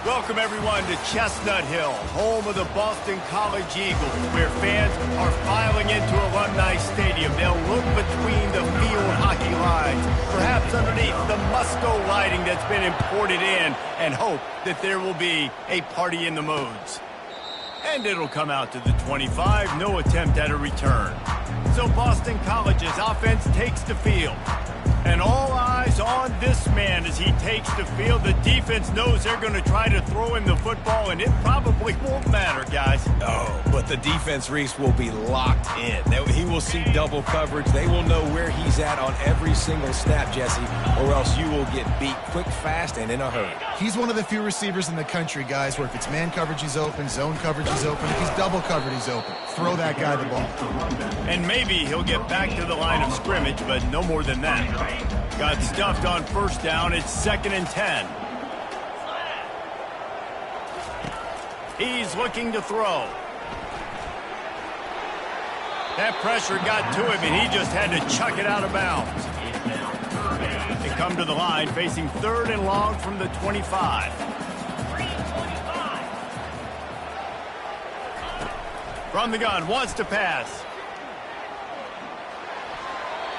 Welcome, everyone, to Chestnut Hill, home of the Boston College Eagles, where fans are filing into Alumni Stadium. They'll look between the field hockey lines, perhaps underneath the Musco lighting that's been imported in, and hope that there will be a party in the moods. And it'll come out to the 25, no attempt at a return. So Boston College's offense takes the field. And all eyes on this man as he takes the field. The defense knows they're going to try to throw him the football, and it probably won't matter, guys. Oh, but the defense, Reese, will be locked in. He will see double coverage. They will know where he's at on every single snap, Jesse, or else you will get beat quick, fast, and in a hurry. He's one of the few receivers in the country, guys, where if it's man coverage, he's open, zone coverage, he's open. If he's double covered, he's open. Throw that guy the ball. And maybe he'll get back to the line of scrimmage, but no more than that. Got stuffed on first down. It's 2nd and 10. He's looking to throw. That pressure got to him, and he just had to chuck it out of bounds. They come to the line, facing 3rd and long from the 25. From the gun, wants to pass.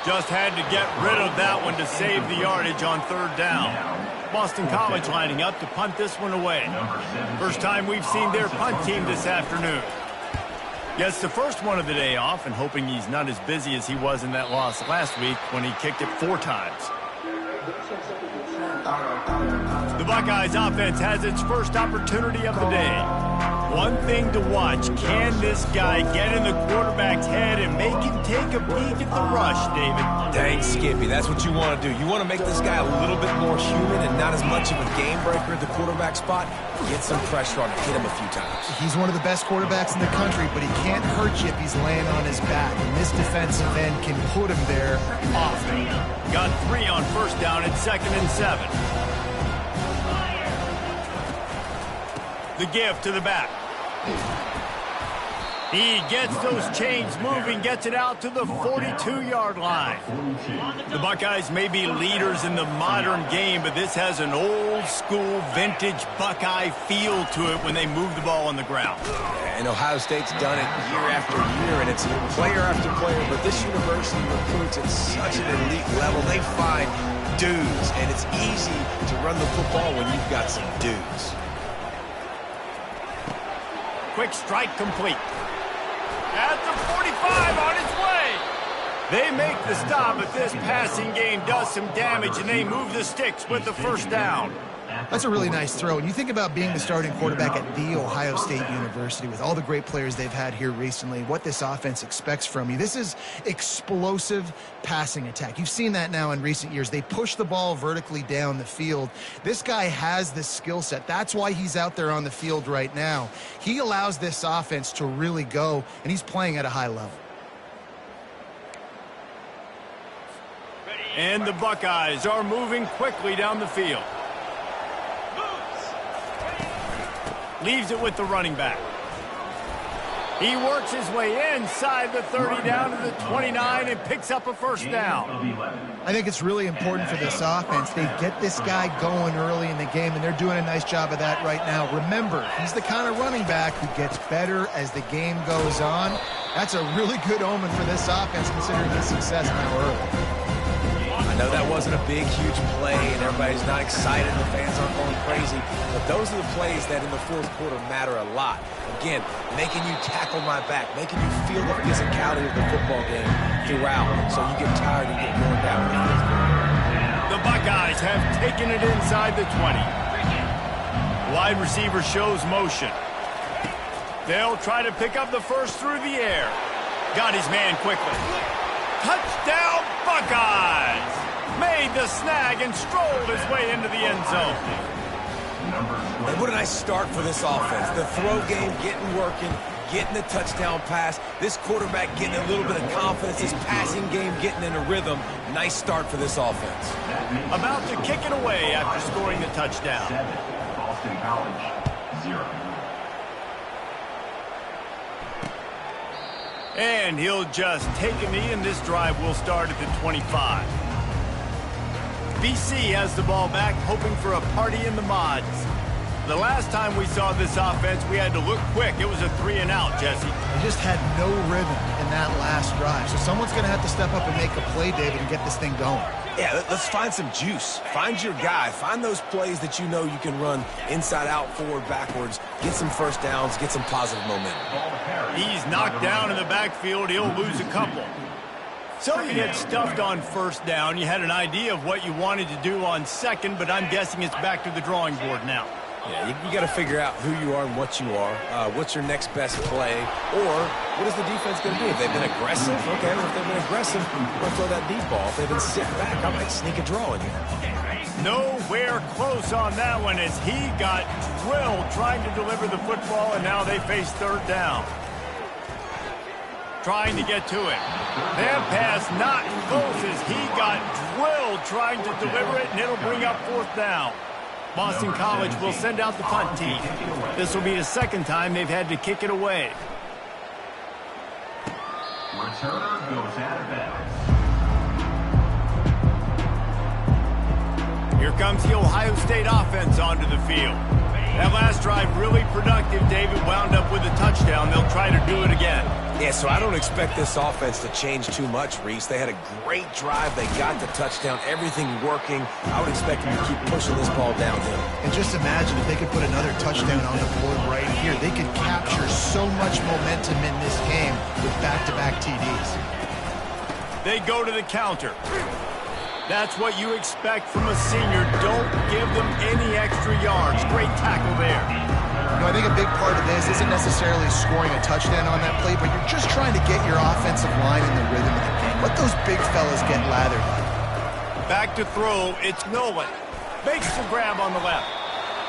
Just had to get rid of that one to save the yardage on 3rd down. Boston College lining up to punt this one away. First time we've seen their punt team this afternoon. Gets the first one of the day off, and hoping he's not as busy as he was in that loss last week when he kicked it 4 times. The Buckeyes offense has its first opportunity of the day. One thing to watch, can this guy get in the quarterback's head and make him take a peek at the rush, David? Dang, Skippy, that's what you want to do. You want to make this guy a little bit more human and not as much of a game breaker at the quarterback spot. Get some pressure on him, hit him a few times. He's one of the best quarterbacks in the country, but he can't hurt you if he's laying on his back. And this defensive end can put him there often. Got 3 on first down at 2nd and 7. The give to the back. He gets those chains moving, gets it out to the 42-yard line. The Buckeyes may be leaders in the modern game, but this has an old-school, vintage Buckeye feel to it when they move the ball on the ground. And Ohio State's done it year after year, and it's player after player, but this university recruits at such an elite level. They find dudes, and it's easy to run the football when you've got some dudes. Quick strike complete. At the 45 on its way. They make the stop, but this passing game does some damage, and they move the sticks with the first down. That's a really nice throw. And you think about being the starting quarterback at The Ohio State University with all the great players they've had here recently, what this offense expects from you. This is explosive passing attack. You've seen that now in recent years. They push the ball vertically down the field. This guy has this skill set. That's why he's out there on the field right now. He allows this offense to really go, and he's playing at a high level. And the Buckeyes are moving quickly down the field. Leaves it with the running back. He works his way inside the 30 down to the 29 and picks up a first down. I think it's really important for this offense. They get this guy going early in the game, and they're doing a nice job of that right now. Remember, he's the kind of running back who gets better as the game goes on. That's a really good omen for this offense considering his success now early. I know that wasn't a big, huge play, and everybody's not excited. The fans aren't going crazy. But those are the plays that in the fourth quarter matter a lot. Again, making you tackle my back, making you feel the physicality of the football game throughout, so you get tired and get worn down in the fourth quarter. The Buckeyes have taken it inside the 20. Wide receiver shows motion. They'll try to pick up the first through the air. Got his man quickly. Touchdown, Buckeyes! Made the snag and strolled his way into the end zone. And what a nice start for this offense. The throw game getting working, getting the touchdown pass. This quarterback getting a little bit of confidence. This passing game getting in a rhythm. Nice start for this offense. About to kick it away after scoring the touchdown. Boston College, 0. And he'll just take a knee, and this drive will start at the 25. BC has the ball back, hoping for a party in the mods. The last time we saw this offense, we had to look quick. It was a 3-and-out, Jesse. They just had no rhythm in that last drive. So someone's going to have to step up and make a play, David, and get this thing going. Yeah, let's find some juice. Find your guy. Find those plays that you know you can run inside out, forward, backwards. Get some first downs. Get some positive momentum. He's knocked down in the backfield. He'll lose a couple. So you get stuffed on first down. You had an idea of what you wanted to do on second, but I'm guessing it's back to the drawing board now. Yeah, you got to figure out who you are and what you are. What's your next best play? Or what is the defense going to do? If they've been aggressive, okay. Well, if they've been aggressive, I'm going to throw that deep ball. If they've been sitting back, I might sneak a draw in here. Nowhere close on that one as he got drilled trying to deliver the football, and now they face third down. Trying to get to it. That pass not close as he got drilled trying to deliver it, and it'll bring up fourth down. Boston College will send out the punt team. This will be the second time they've had to kick it away. Returner goes out of bounds. Here comes the Ohio State offense onto the field. That last drive really productive. David wound up with a touchdown. They'll try to do it again. Yeah, so I don't expect this offense to change too much, Reese. They had a great drive. They got the touchdown. Everything working. I would expect them to keep pushing this ball downhill. And just imagine if they could put another touchdown on the board right here. They could capture so much momentum in this game with back-to-back TDs. They go to the counter. That's what you expect from a senior. Don't give them any extra yards. Great tackle there. You know, I think a big part of this isn't necessarily scoring a touchdown on that play, but you're just trying to get your offensive line in the rhythm of the game. Let those big fellas get lathered. Back to throw. It's Nolan. Makes the grab on the left.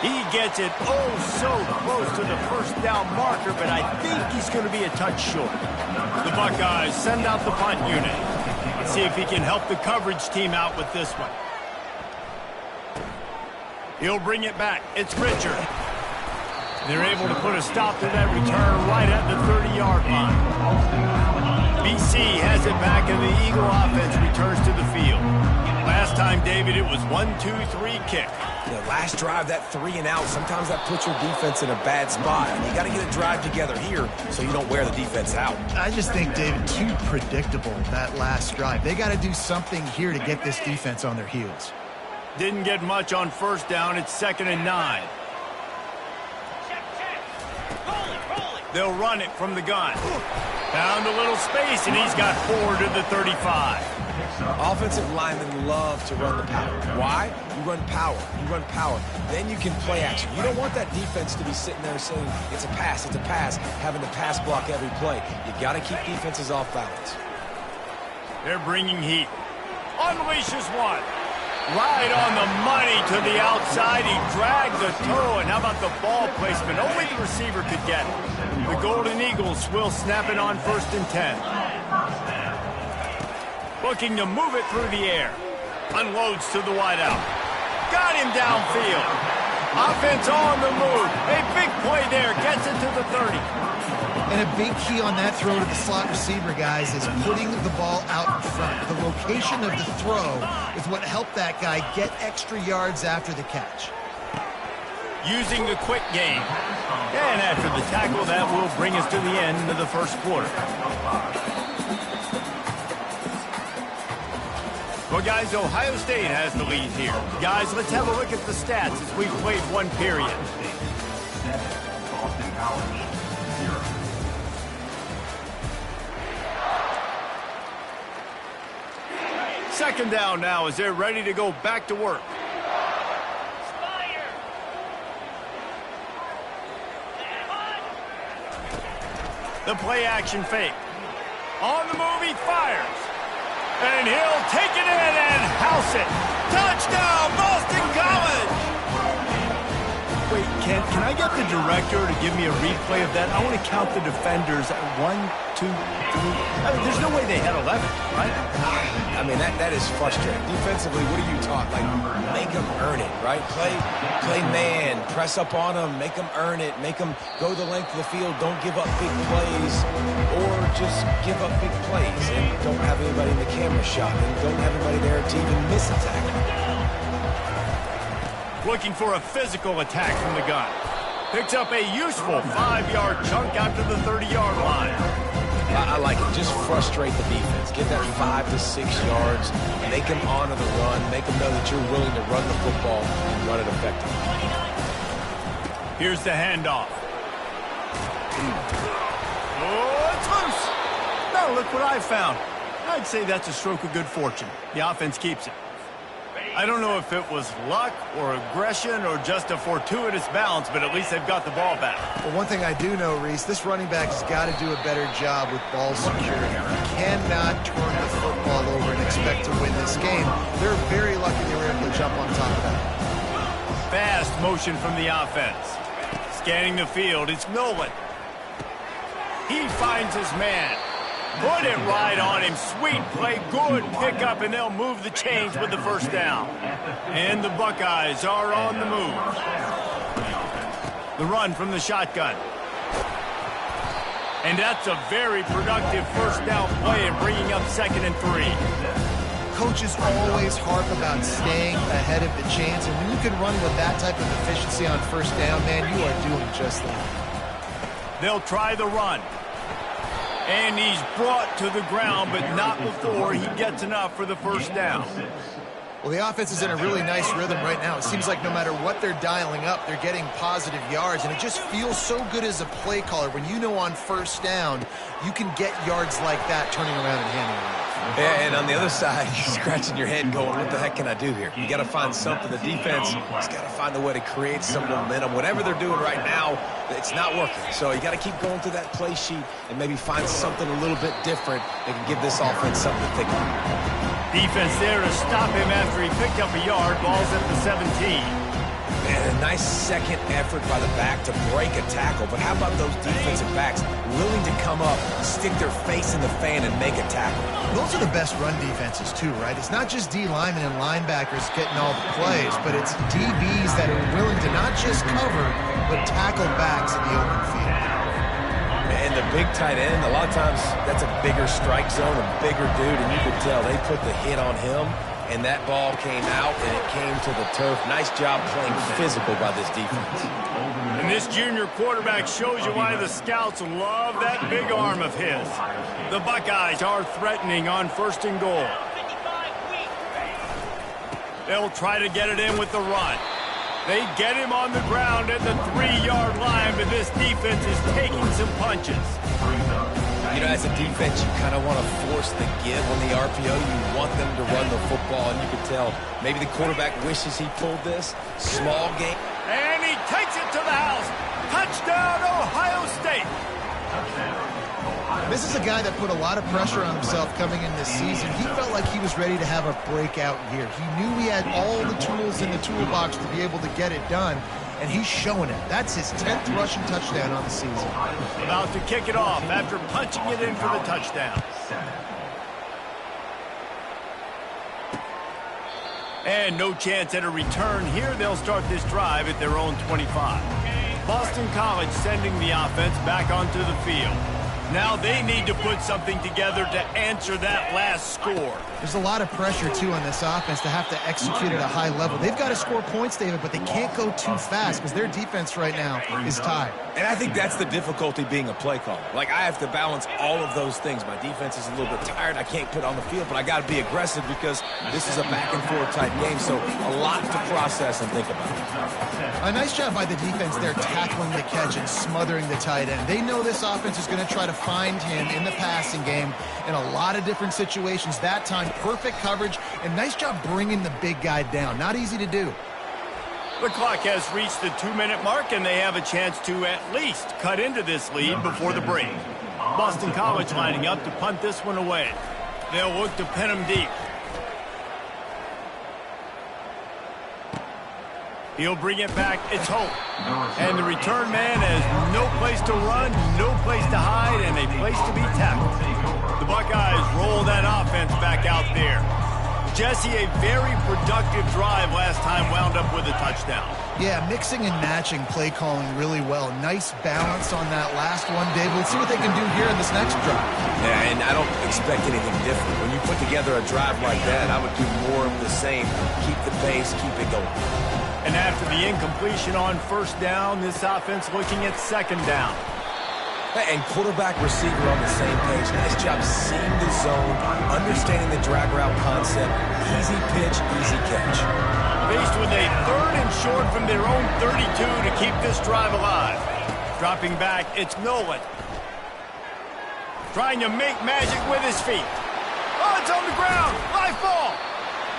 He gets it so close to the first down marker, but I think he's going to be a touch short. The Buckeyes send out the punt unit. Let's see if he can help the coverage team out with this one. He'll bring it back. It's Richard. They're able to put a stop to that return right at the 30-yard line. BC has it back, and the Eagle offense returns to the field. Last time, David, it was 1-2-3 kick. The last drive, that 3-and-out, sometimes that puts your defense in a bad spot. You got to get a drive together here so you don't wear the defense out. I just think, David, too predictable, that last drive. They got to do something here to get this defense on their heels. Didn't get much on first down. It's 2nd and 9. They'll run it from the gun. Found a little space, and he's got 4 to the 35. Offensive linemen love to run the power. Why? You run power. You run power. Then you can play action. You don't want that defense to be sitting there saying, it's a pass, having to pass block every play. You got to keep defenses off balance. They're bringing heat. Unleashes one. Right on the money to the outside. He dragged the toe, and how about the ball placement? Only the receiver could get it. The Golden Eagles will snap it on 1st and 10. Looking to move it through the air. Unloads to the wideout. Got him downfield. Offense on the move. A big play there. Gets it to the 30. And a big key on that throw to the slot receiver, guys, is putting the ball out in front. The location of the throw is what helped that guy get extra yards after the catch. Using the quick game. And after the tackle, that will bring us to the end of the first quarter. Well, guys, Ohio State has the lead here. Guys, let's have a look at the stats as we've played one period. Boston College, 0. Second down now as they're ready to go back to work. The play action fake. On the move, he fires. And he'll take it in and house it. Touchdown, Boston College! Wait, can I get the director to give me a replay of that? I want to count the defenders at 1, 2, 3. I mean, there's no way they had 11, right? I mean, that is frustrating. Defensively, what are you taught? Like, make them earn it, right? Play man, press up on them, make them earn it, make them go the length of the field, don't give up big plays, or just give up big plays and don't have anybody in the camera shot and don't have anybody there to even miss a tackle. looking for a physical attack from the gun. Picks up a useful 5-yard chunk out to the 30-yard line. I like it. Just frustrate the defense. Get that 5 to 6 yards. Make them honor the run. Make them know that you're willing to run the football and run it effectively. Here's the handoff. Oh, it's loose. Now look what I found. I'd say that's a stroke of good fortune. The offense keeps it. I don't know if it was luck or aggression or just a fortuitous balance, but at least they've got the ball back. Well, one thing I do know, Reese, this running back has got to do a better job with ball security. You cannot turn the football over and expect to win this game. They're very lucky they were able to jump on top of that. Fast motion from the offense. Scanning the field, it's Nolan. He finds his man. Put it right on him. Sweet play, good pickup, and they'll move the chains with the first down. And the Buckeyes are on the move. The run from the shotgun. And that's a very productive first down play and bringing up 2nd and 3. Coaches always harp about staying ahead of the chains, and when you can run with that type of efficiency on first down, man, you are doing just that. They'll try the run. And he's brought to the ground, but not before he gets enough for the first down. Well, the offense is in a really nice rhythm right now. It seems like no matter what they're dialing up, they're getting positive yards, and it just feels so good as a play caller when you know on first down you can get yards like that turning around and handing it off. Yeah, and on the other side, you're scratching your head going, what the heck can I do here? You got to find something. The defense has got to find a way to create some momentum. Whatever they're doing right now, it's not working. So you got to keep going through that play sheet and maybe find something a little bit different that can give this offense something to think about. Defense there to stop him after he picked up a yard. Ball's at the 17. And a nice second effort by the back to break a tackle. But how about those defensive backs willing to come up, stick their face in the fan, and make a tackle? Those are the best run defenses, too, right? It's not just D linemen and linebackers getting all the plays, but it's DBs that are willing to not just cover, but tackle backs in the open field. And the big tight end, a lot of times that's a bigger strike zone, a bigger dude, and you could tell they put the hit on him, and that ball came out, and it came to the turf. Nice job playing physical by this defense. And this junior quarterback shows you why the scouts love that big arm of his. The Buckeyes are threatening on 1st and goal. They'll try to get it in with the run. They get him on the ground at the 3-yard line, but this defense is taking some punches. You know, as a defense, you kind of want to force the give on the RPO. You want them to run the football, and you can tell maybe the quarterback wishes he pulled this. Small game. And he takes it to the house. Touchdown, Ohio State. This is a guy that put a lot of pressure on himself coming in this season. He felt like he was ready to have a breakout year. He knew he had all the tools in the toolbox to be able to get it done, and he's showing it. That's his 10th rushing touchdown on the season. About to kick it off after punching it in for the touchdown. And no chance at a return here. They'll start this drive at their own 25. Boston College sending the offense back onto the field. Now they need to put something together to answer that last score. There's a lot of pressure, too, on this offense to have to execute at a high level. They've got to score points, David, but they can't go too fast because their defense right now is tied. And I think that's the difficulty being a play caller. Like, I have to balance all of those things. My defense is a little bit tired. I can't put on the field, but I got to be aggressive because this is a back-and-forth type game, so a lot to process and think about. A nice job by the defense there tackling the catch and smothering the tight end. They know this offense is going to try to find him in the passing game in a lot of different situations. That time, perfect coverage, and nice job bringing the big guy down. Not easy to do. The clock has reached the 2-minute mark, and they have a chance to at least cut into this lead before the break. Boston College lining up to punt this one away. They'll look to pin him deep. He'll bring it back. It's Hope. And the return man has no place to run, no place to hide, and a place to be tackled. The Buckeyes roll that offense back out there. Jesse, a very productive drive last time wound up with a touchdown. Yeah, mixing and matching play calling really well. Nice balance on that last one, David. Let's see what they can do here in this next drive. Yeah, and I don't expect anything different. When you put together a drive like that, I would do more of the same. Keep the pace, keep it going. And after the incompletion on first down, this offense looking at second down. And quarterback, receiver on the same page. Nice job seeing the zone, understanding the drag route concept. Easy pitch, easy catch. Faced with a 3rd and short from their own 32 to keep this drive alive. Dropping back, it's Nolan. Trying to make magic with his feet. Oh, it's on the ground. Live ball.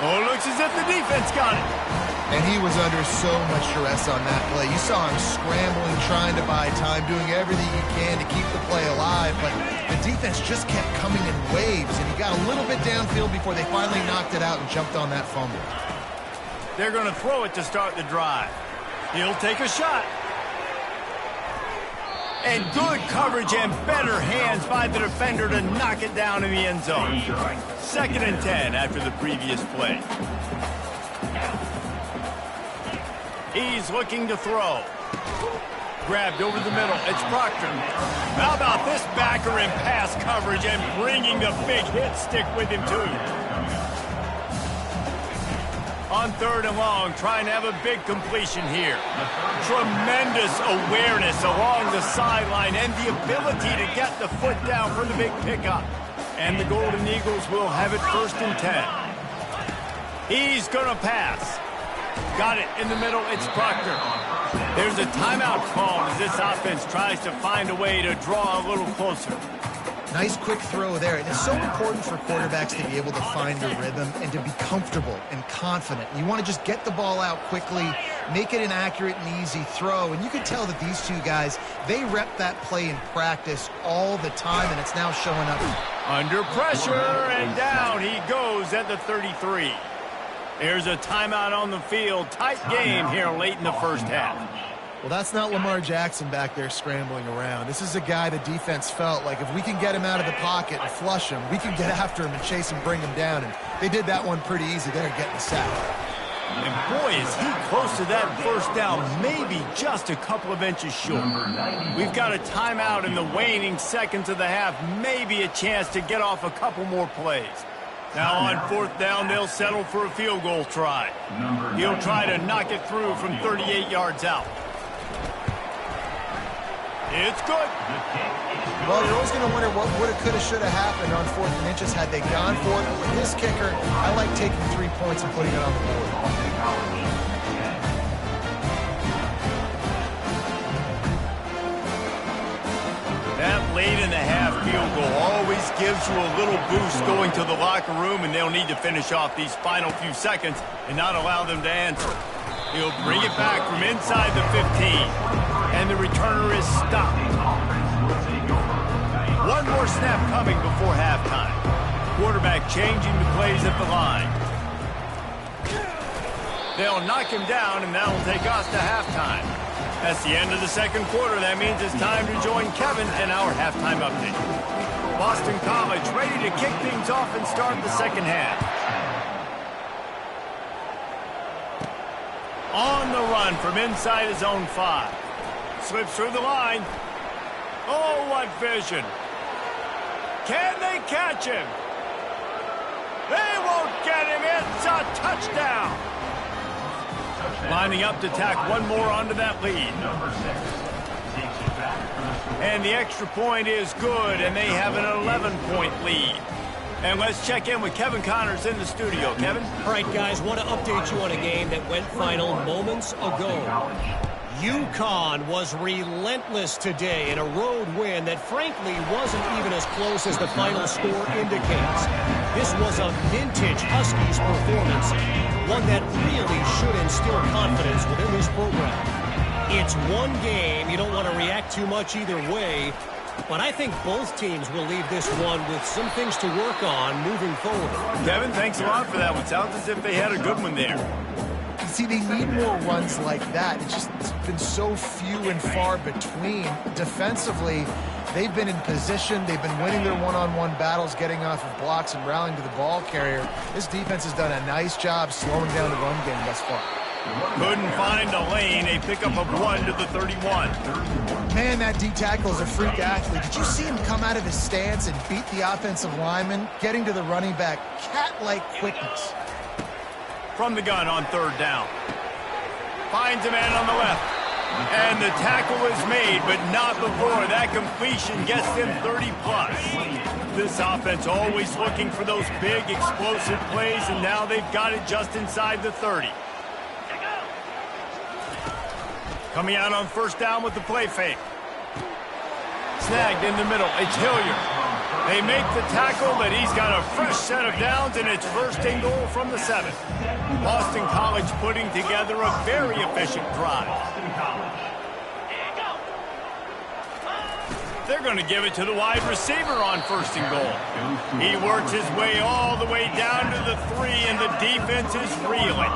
Oh, it looks as if the defense got it. And he was under so much duress on that play. You saw him scrambling, trying to buy time, doing everything he can to keep the play alive. But the defense just kept coming in waves, and he got a little bit downfield before they finally knocked it out and jumped on that fumble. They're going to throw it to start the drive. He'll take a shot. And good coverage and better hands by the defender to knock it down in the end zone. 2nd and 10 after the previous play. He's looking to throw. Grabbed over the middle. It's Proctor. How about this backer in pass coverage and bringing the big hit stick with him, too. On 3rd and long, trying to have a big completion here. Tremendous awareness along the sideline and the ability to get the foot down for the big pickup. And the Golden Eagles will have it 1st and 10. He's going to pass. Got it in the middle. It's Proctor. There's a timeout call as this offense tries to find a way to draw a little closer. Nice quick throw there. And it's so important for quarterbacks to be able to find a rhythm and to be comfortable and confident. You want to just get the ball out quickly, make it an accurate and easy throw. And you can tell that these two guys, they rep that play in practice all the time, and it's now showing up. Under pressure, and down he goes at the 33. There's a timeout on the field. Tight game here late in the first half. Well, that's not Lamar Jackson back there scrambling around. This is a guy the defense felt like if we can get him out of the pocket and flush him, we can get after him and chase him, bring him down. And they did that one pretty easy there, getting the sack. And boy, is he close to that first down, maybe just a couple of inches short. We've got a timeout in the waning seconds of the half, maybe a chance to get off a couple more plays. Now on 4th down, they'll settle for a field goal try. He'll try to knock it through from 38 yards out. It's good. Well, you're always going to wonder what woulda, coulda, shoulda happened on 4th and inches had they gone for it. But with this kicker, I like taking 3 points and putting it on the board. That late in the half field goal always gives you a little boost going to the locker room, and they'll need to finish off these final few seconds and not allow them to answer. He'll bring it back from inside the 15. And the returner is stopped. One more snap coming before halftime. Quarterback changing the plays at the line. They'll knock him down, and that will take us to halftime. That's the end of the second quarter. That means it's time to join Kevin and our halftime update. Boston College ready to kick things off and start the second half. On the run from inside his own 5. Slips through the line. Oh, what vision. Can they catch him? They won't get him. It's a touchdown. Lining up to tack one more onto that lead. And the extra point is good, and they have an 11-point lead. And let's check in with Kevin Connors in the studio. Kevin? All right, guys, want to update you on a game that went final moments ago. UConn was relentless today in a road win that frankly wasn't even as close as the final score indicates. This was a vintage Huskies performance, one that really should instill confidence within this program. It's one game, you don't want to react too much either way, but I think both teams will leave this one with some things to work on moving forward. Kevin, thanks a lot for that one. Sounds as if they had a good one there. See, they need more runs like that. It's been so few and far between. Defensively, they've been in position. They've been winning their one-on-one battles, getting off of blocks and rallying to the ball carrier. This defense has done a nice job slowing down the run game thus far. Couldn't find a lane. A pickup of 1 to the 31. Man, that D-tackle is a freak athlete. Did you see him come out of his stance and beat the offensive lineman, getting to the running back? Cat-like quickness. From the gun on 3rd down. finds a man on the left. And the tackle is made, but not before that completion gets them 30-plus. This offense always looking for those big, explosive plays, and now they've got it just inside the 30. Coming out on first down with the play fake. Snagged in the middle. It's Hilliard. They make the tackle, but he's got a fresh set of downs, and it's first and goal from the 7. Boston College putting together a very efficient drive. They're going to give it to the wide receiver on first and goal. He works his way all the way down to the 3, and the defense is reeling.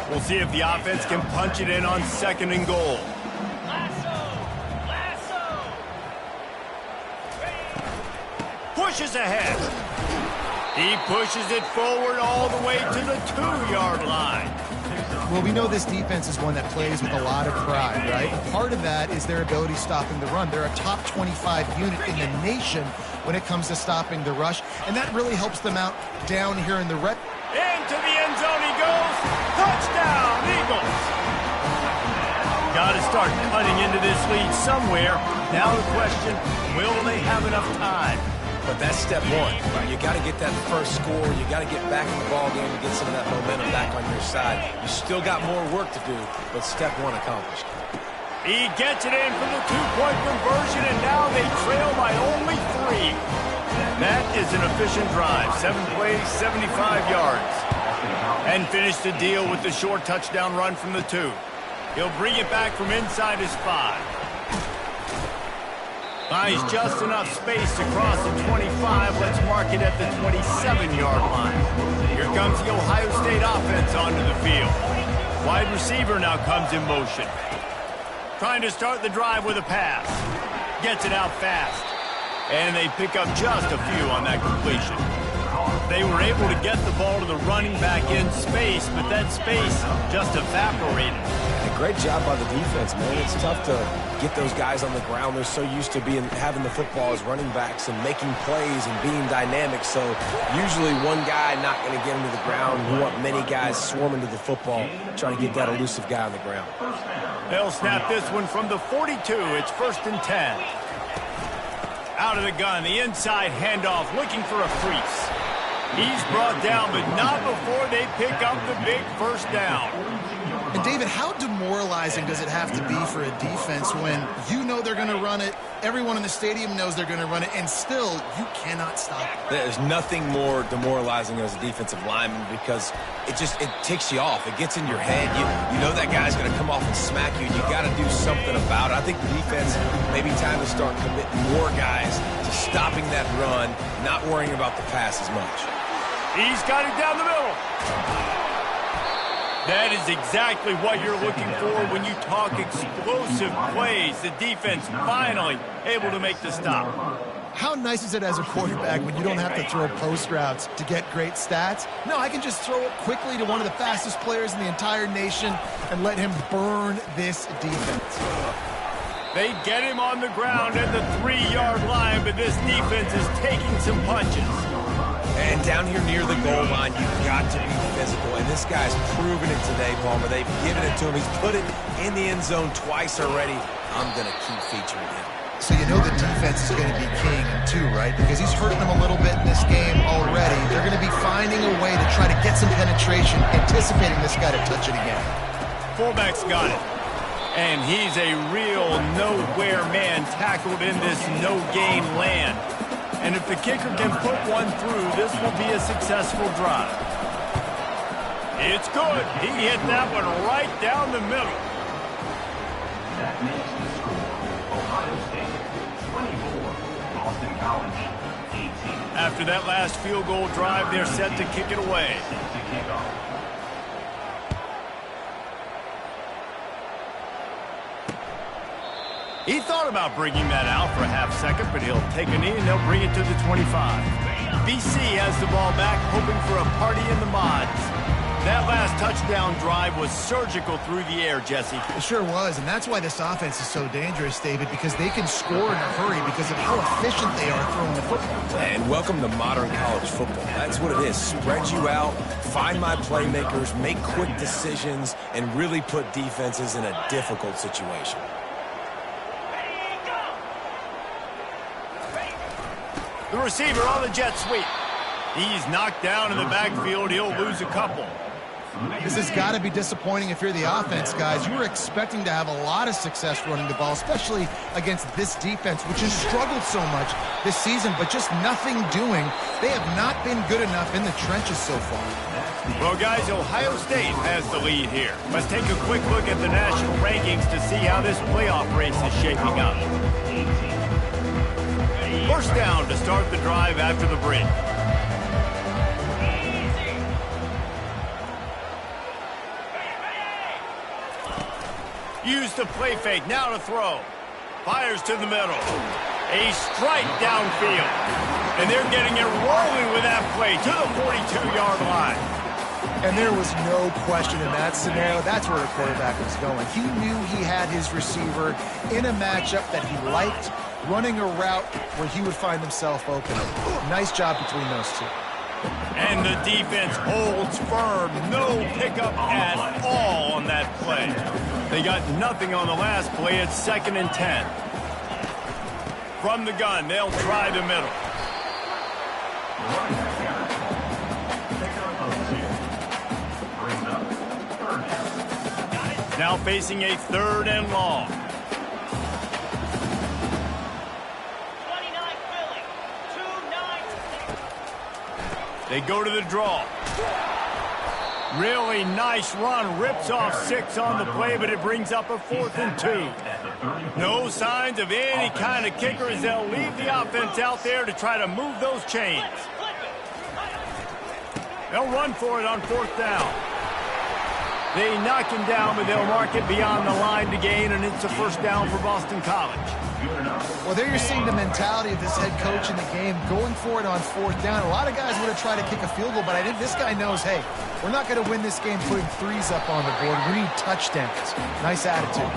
We'll see if the offense can punch it in on second and goal. Pushes ahead. He pushes it forward all the way to the 2-yard line. Well, we know this defense is one that plays with a lot of pride, right? Part of that is their ability stopping the run. They're a top 25 unit in the nation when it comes to stopping the rush, and that really helps them out down here in the red. Into the end zone he goes. Touchdown, Eagles. Got to start cutting into this lead somewhere. Now the question, will they have enough time? But that's step one. You got to get that first score. You got to get back in the ball game and get some of that momentum back on your side. You still got more work to do, but step one accomplished. He gets it in for the 2-point conversion, and now they trail by only 3. That is an efficient drive. 7 plays, 75 yards. And finish the deal with the short touchdown run from the 2. He'll bring it back from inside his 5. Buys just enough space to cross the 25. Let's mark it at the 27-yard line. Here comes the Ohio State offense onto the field. Wide receiver now comes in motion. Trying to start the drive with a pass. Gets it out fast. And they pick up just a few on that completion. They were able to get the ball to the running back in space, but that space just evaporated. A great job by the defense, man. It's tough to get those guys on the ground. They're so used to having the football as running backs and making plays and being dynamic. So usually one guy not going to get him to the ground. You want many guys swarming to the football, trying to get that elusive guy on the ground. They'll snap this one from the 42. It's first and 10. Out of the gun, the inside handoff, looking for a crease. He's brought down, but not before they pick up the big first down. And David, how demoralizing does it have to be for a defense when you know they're going to run it, everyone in the stadium knows they're going to run it, and still you cannot stop it? There's nothing more demoralizing as a defensive lineman because it ticks you off. It gets in your head. You know that guy's going to come off and smack you, and you got to do something about it. I think the defense maybe time to start committing more guys to stopping that run, not worrying about the pass as much. He's got it down the middle. That is exactly what you're looking for when you talk explosive plays. The defense finally able to make the stop. How nice is it as a quarterback when you don't have to throw post routes to get great stats? No, I can just throw it quickly to one of the fastest players in the entire nation and let him burn this defense. They get him on the ground at the 3-yard line, but this defense is taking some punches. And down here near the goal line, you've got to be physical. And this guy's proven it today, Palmer. They've given it to him. He's put it in the end zone twice already. I'm going to keep featuring him. So you know the defense is going to be king too, right? Because he's hurting them a little bit in this game already. They're going to be finding a way to try to get some penetration, anticipating this guy to touch it again. Fullback's got it. And he's a real nowhere man tackled in this no-gain land. And if the kicker can put one through, this will be a successful drive. It's good. He hit that one right down the middle. That makes the score. Ohio State 24, Boston College 18. After that last field goal drive, they're set to kick it away. Set to kick off. He thought about bringing that out for a half second, but he'll take a knee and they'll bring it to the 25. BC has the ball back, hoping for a party in the mods. That last touchdown drive was surgical through the air, Jesse. It sure was, and that's why this offense is so dangerous, David, because they can score in a hurry because of how efficient they are throwing the football. And welcome to modern college football. That's what it is. Spread you out, find my playmakers, make quick decisions, and really put defenses in a difficult situation. The receiver on the jet sweep. He's knocked down in the backfield. He'll lose a couple. This has got to be disappointing if you're the offense, guys. You were expecting to have a lot of success running the ball, especially against this defense, which has struggled so much this season, but just nothing doing. They have not been good enough in the trenches so far. Well, guys, Ohio State has the lead here. Let's take a quick look at the national rankings to see how this playoff race is shaping up. First down to start the drive after the break. Use the play fake, now to throw. Fires to the middle. A strike downfield. And they're getting it rolling with that play to the 42-yard line. And there was no question in that scenario. That's where the quarterback was going. He knew he had his receiver in a matchup that he liked, running a route where he would find himself open. Nice job between those two. And the defense holds firm. No pickup at all on that play. They got nothing on the last play. It's 2nd and 10. From the gun, they'll try the middle. Now facing a 3rd and long. 29 Philly, 2-9. They go to the draw. Really nice run. Rips off 6 on the play, but it brings up a 4th and 2. No signs of any kind of kicker as they'll leave the offense out there to try to move those chains. They'll run for it on 4th down. They knock him down, but they'll mark it beyond the line to gain, and it's a 1st down for Boston College. Well, there you're seeing the mentality of this head coach in the game, going for it on 4th down. A lot of guys would have tried to kick a field goal, but I think this guy knows, hey, we're not going to win this game putting 3s up on the board. We need touchdowns. Nice attitude.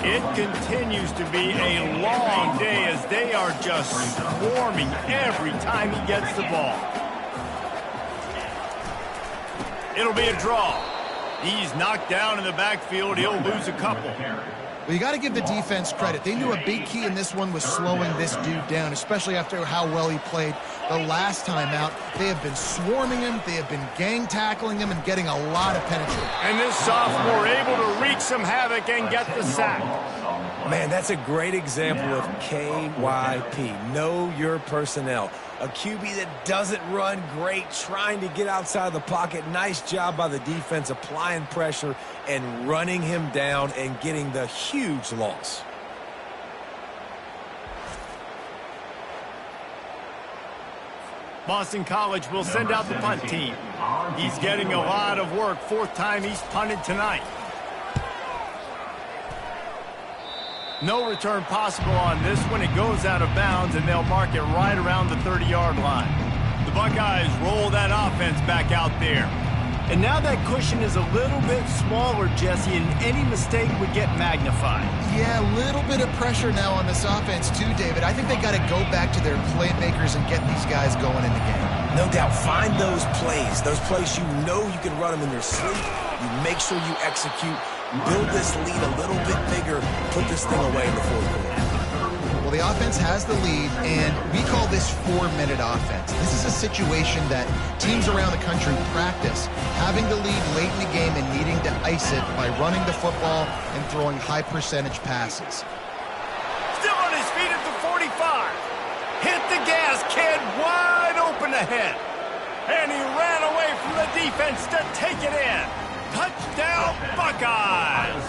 It continues to be a long day as they are just swarming every time he gets the ball. It'll be a draw. He's knocked down in the backfield. He'll lose a couple. Well, you got to give the defense credit. They knew a big key in this one was slowing this dude down, especially after how well he played the last time out. They have been swarming him. They have been gang tackling him and getting a lot of penetration. And this sophomore able to wreak some havoc and get the sack. Man, that's a great example of KYP. Know your personnel. A QB that doesn't run great, trying to get outside the pocket. Nice job by the defense applying pressure and running him down and getting the huge loss. Boston College will send out the punt team. He's getting a lot of work. 4th time he's punted tonight. No return possible on this one. It goes out of bounds, and they'll mark it right around the 30-yard line. The Buckeyes roll that offense back out there. And now that cushion is a little bit smaller, Jesse, and any mistake would get magnified. Yeah, a little bit of pressure now on this offense too, David. I think they got to go back to their playmakers and get these guys going in the game. No doubt. Find those plays you know you can run them in your sleep. You make sure you execute. Build this lead a little bit bigger. Put this thing away in the 4th quarter. Well, the offense has the lead, and we call this 4-minute offense. This is a situation that teams around the country practice, having the lead late in the game and needing to ice it by running the football and throwing high-percentage passes. Still on his feet at the 45. Hit the gas, kid, wide open ahead. And he ran away from the defense to take it in. Touchdown, Buckeyes!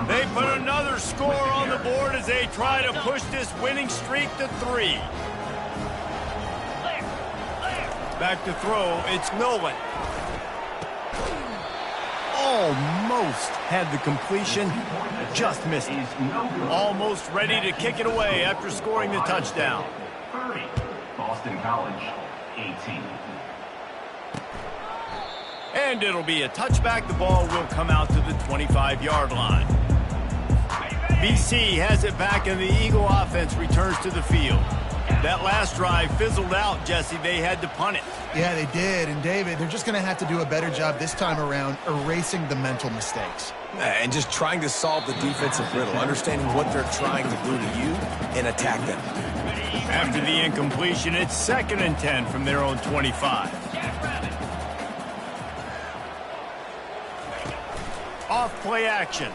They put another score on the board as they try to push this winning streak to 3. Back to throw, it's Nolan. Almost had the completion, just missed it. Almost ready to kick it away after scoring the touchdown. 30, Boston College, 18. And it'll be a touchback. The ball will come out to the 25-yard line. BC has it back, and the Eagle offense returns to the field. That last drive fizzled out, Jesse. They had to punt it. Yeah, they did. And, David, they're just going to have to do a better job this time around erasing the mental mistakes. And just trying to solve the defensive riddle, understanding what they're trying to do to you and attack them. After the incompletion, it's 2nd and 10 from their own 25. Off play action.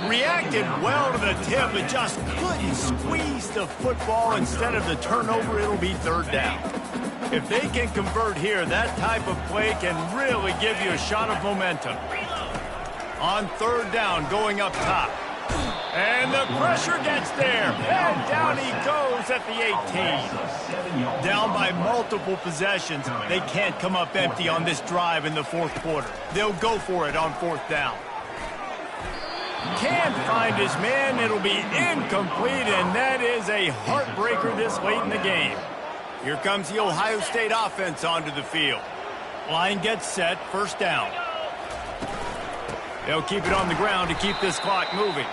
Reacted well to the tip, but just couldn't squeeze the football. Instead of the turnover, it'll be 3rd down. If they can convert here, that type of play can really give you a shot of momentum. On 3rd down, going up top. And the pressure gets there. And down he goes at the 18. Down by multiple possessions. They can't come up empty on this drive in the 4th quarter. They'll go for it on 4th down. Can't find his man. It'll be incomplete, and that is a heartbreaker this late in the game. Here comes the Ohio State offense onto the field. Line gets set, 1st down. They'll keep it on the ground to keep this clock moving.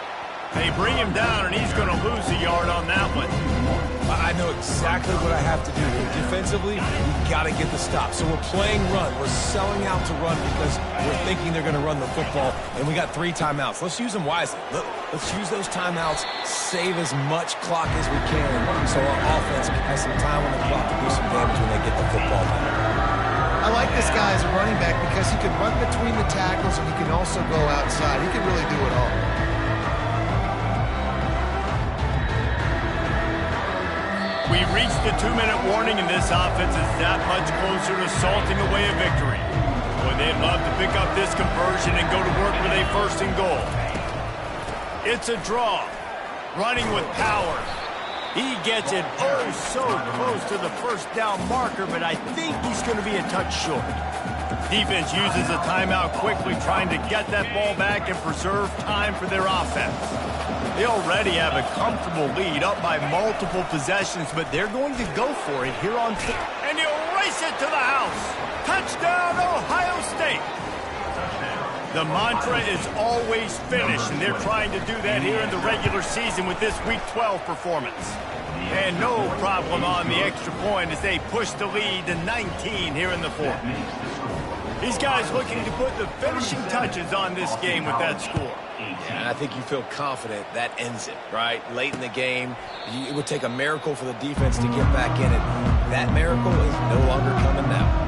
They bring him down, and he's going to lose a yard on that one. I know exactly what I have to do here. Defensively, we've got to get the stop. So we're playing run. We're selling out to run because we're thinking they're going to run the football, and we got 3 timeouts. Let's use them wisely. Let's use those timeouts, save as much clock as we can so our offense has some time on the clock to do some damage when they get the football back. I like this guy as a running back because he can run between the tackles and he can also go outside. He can really do it all. We reached the 2-minute warning, and this offense is that much closer to salting away a victory. Boy, they'd love to pick up this conversion and go to work with a 1st and goal. It's a draw. Running with power. He gets it so close to the 1st down marker, but I think he's going to be a touch short. Defense uses a timeout quickly, trying to get that ball back and preserve time for their offense. They already have a comfortable lead, up by multiple possessions, but they're going to go for it here on 4th. And he'll race it to the house. Touchdown, Ohio State. The mantra is always finish, and they're trying to do that here in the regular season with this Week 12 performance. And no problem on the extra point as they push the lead to 19 here in the 4th. These guys looking to put the finishing touches on this game with that score. Yeah, and I think you feel confident that ends it, right? Late in the game, it would take a miracle for the defense to get back in it. That miracle is no longer coming now.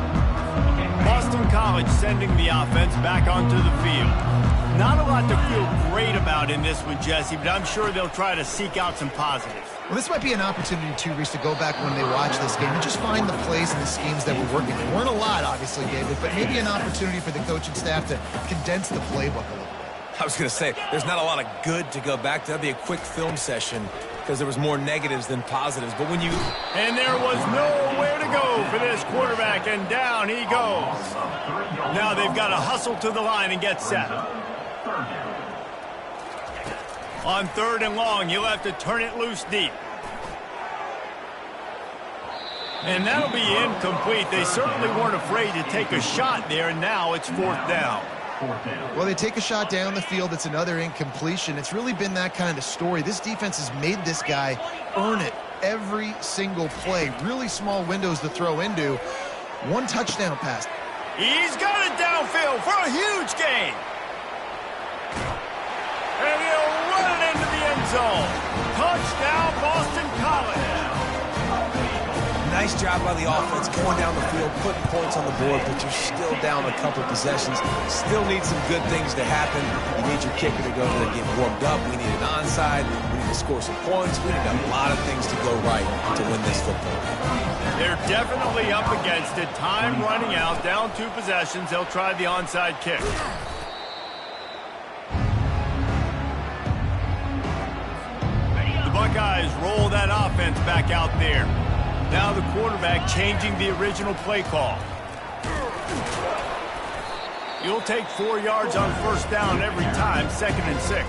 Boston College sending the offense back onto the field. Not a lot to feel great about in this one, Jesse, but I'm sure they'll try to seek out some positives. Well, this might be an opportunity, too, Reese, to go back when they watch this game and just find the plays and the schemes that were working. There weren't a lot, obviously, David, but maybe an opportunity for the coaching staff to condense the playbook a little bit. I was going to say, there's not a lot of good to go back to. That'd be a quick film session because there was more negatives than positives. But when you... And there was nowhere to go for this quarterback, and down he goes. Now they've got to hustle to the line and get set. On 3rd and long, you'll have to turn it loose deep. And that'll be incomplete. They certainly weren't afraid to take a shot there, and now it's 4th down. Well, they take a shot down the field. It's another incompletion. It's really been that kind of story. This defense has made this guy earn it every single play. Really small windows to throw into. 1 touchdown pass. He's got it downfield for a huge gain. And he'll run it into the end zone. Touchdown, Boston College. Nice job by the offense going down the field, putting points on the board, but you're still down a couple possessions. Still need some good things to happen. You need your kicker to go there and get warmed up. We need an onside. We need to score some points. We need a lot of things to go right to win this football game. They're definitely up against it. Time running out, down 2 possessions. They'll try the onside kick. The Buckeyes roll that offense back out there. Now the quarterback changing the original play call. You'll take 4 yards on 1st down every time, 2nd and 6.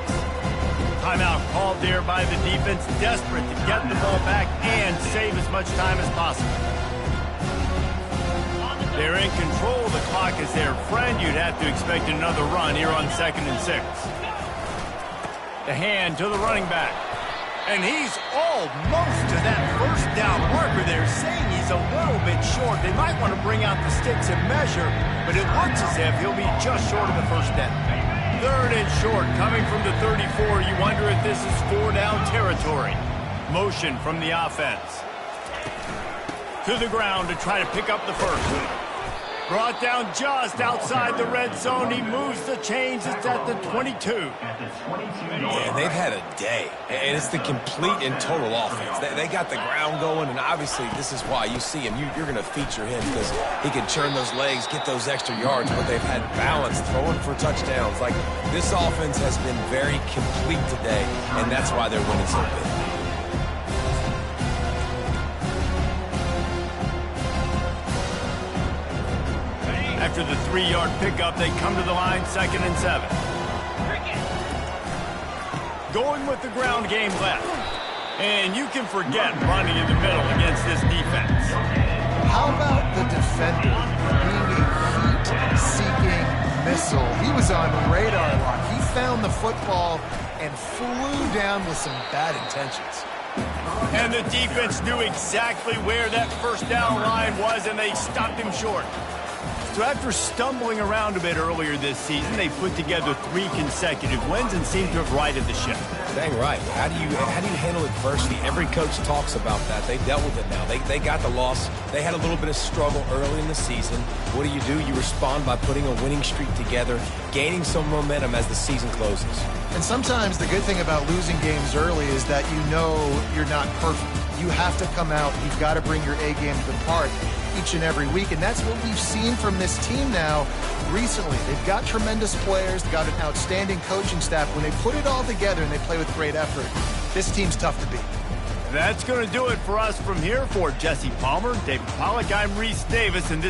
Timeout called there by the defense, desperate to get the ball back and save as much time as possible. They're in control. The clock is their friend. You'd have to expect another run here on 2nd and 6. The hand to the running back. And he's almost to that first down marker. They're saying he's a little bit short. They might want to bring out the sticks and measure, but it looks as if he'll be just short of the first down. 3rd and short, coming from the 34. You wonder if this is 4-down territory. Motion from the offense. To the ground to try to pick up the first. Brought down just outside the red zone. He moves the chains. It's at the 22. Yeah, they've had a day. And it's the complete and total offense. They got the ground going, and obviously this is why you see him. You're going to feature him because he can churn those legs, get those extra yards, but they've had balance, throwing for touchdowns. Like, this offense has been very complete today, and that's why they're winning so big. After the 3-yard pickup, they come to the line, 2nd and 7. Going with the ground game left. And you can forget running in the middle against this defense. How about the defender being a heat-seeking missile? He was on radar lock. He found the football and flew down with some bad intentions. And the defense knew exactly where that first down line was, and they stopped him short. So after stumbling around a bit earlier this season, they put together 3 consecutive wins and seem to have righted the ship. Dang right. How do you handle adversity? Every coach talks about that. They've dealt with it now. They got the loss. They had a little bit of struggle early in the season. What do? You respond by putting a winning streak together, gaining some momentum as the season closes. And sometimes the good thing about losing games early is that you know you're not perfect. You have to come out. You've got to bring your A game to the park each and every week, and that's what we've seen from this team now recently. They've got tremendous players, they've got an outstanding coaching staff. When they put it all together and they play with great effort, this team's tough to beat. That's going to do it for us from here. For Jesse Palmer, David Pollack, I'm Reese Davis, and this